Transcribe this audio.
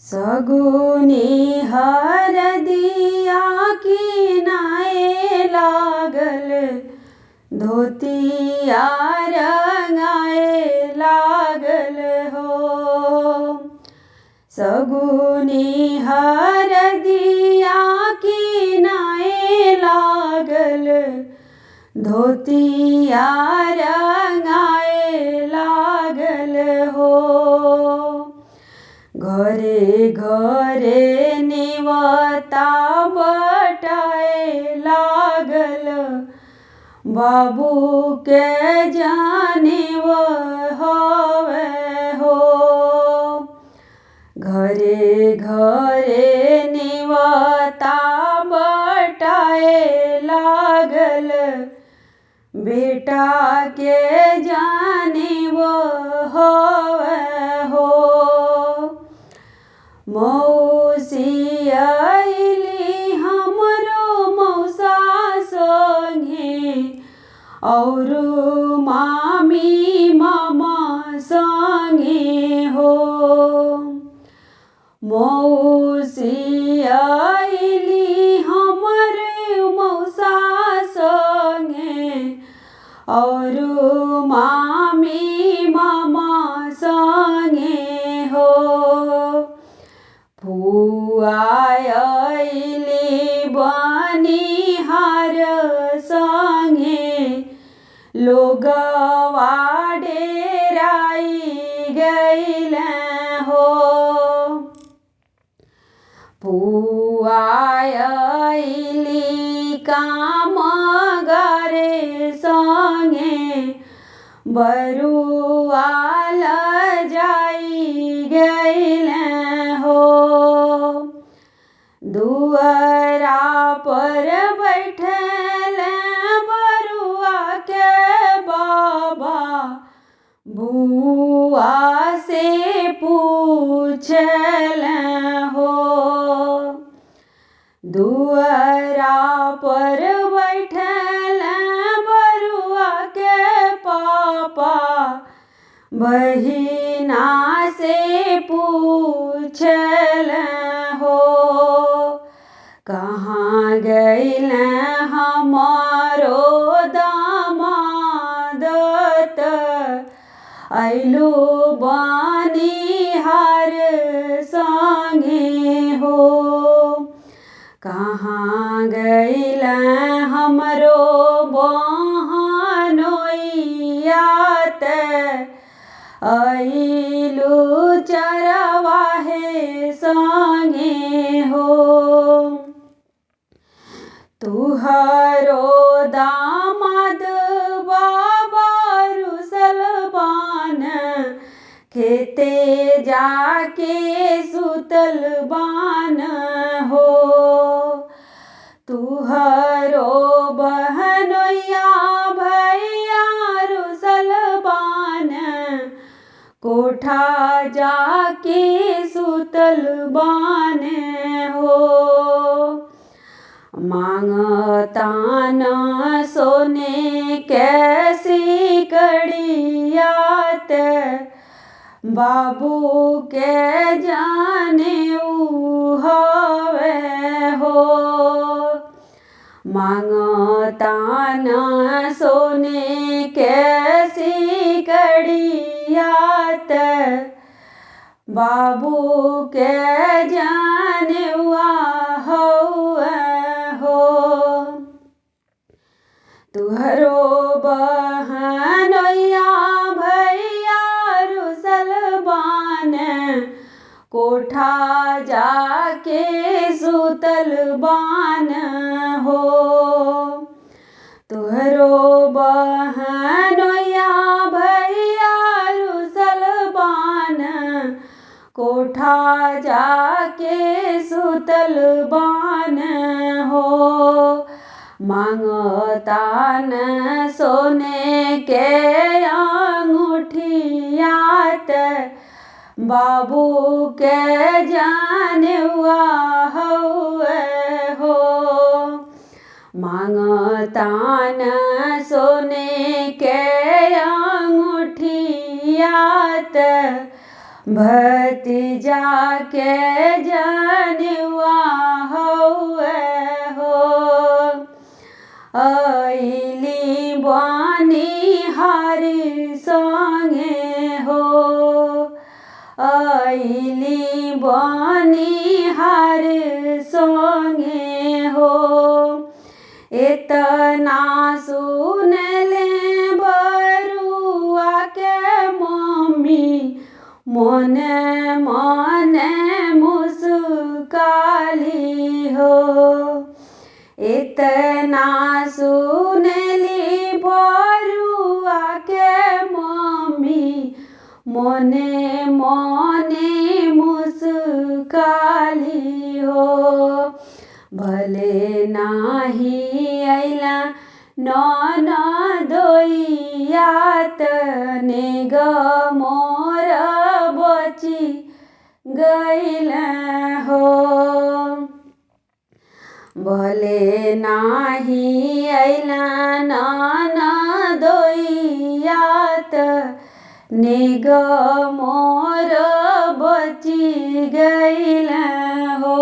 सगुनी हरदिया किनाए लागल, धोतिया रंगाए लागल हो। सगुनी हरदिया किनाए लागल, धोतिया रंगाए लागल हो। घरे घरे नेवता बटाए लागल, बाबू के जानेव हवे हो। घरे घरे नेवता बटाए लागल, बेटा के जानेव हवे हो। मौसी आइली हमरो मौसा संगे, और मामी मामा संगे हो। मौसी आइली हमरे मौसा संगे, और मामी मामा संगे हो। फुआ आइली बनिहार संगे, लोगवा डेराई गइल हो। फुआ आइली कामगारे संगे, बरुआल जाई गइल हो। दुअरा पर बैठल बरुआ के बाबा, बुआ से पूछल हो। दुअरा पर बैठल बरुआ के पापा, बहिना से पूछल हो। कहाँ गइल हमारो दामाद, अइलू बनिहार संगे हो। कहाँ गइल हमरो बहनोइया, अइलू चरवाहे संगे हो। तुहरो दामाद बाबा रुसलबान, खेते जाके सुतल बान हो। तुहरो बहनोइया भैया रुसलबान, कोठा जाके सुतल बान हो। मांगतान सोने कैसी कड़ियात, बाबू के जाने हवे हो। मांगतान सोने कैसी कड़ियात, बाबू के जाने हो। तुहरो बहनोइया भैया रुसलबान, कोठा जाके सुतल बान हो। तुहरो बहनोइया भैया रुसलबान, कोठा जाके सुतल बान हो। मांगतान सोने के अंगूठियात, बाबू के जाने हवे हो। मांगतान सोने के अंगूठियात, भतीजा के जनेवा हउए हो अइली बनिहारी संगे हो अइली बनिहार संगे हो इतना सुनले बरुआ के मम्मी मने मने मुस्काली हो इतना सुनली बरुआ के मम्मी मने मने मुस्काली हो भले नाही अइला ननदोइया तने ग मोर बची गइल हो भले नाही अइला ननदोइया तने ग मोर बची गइल हो।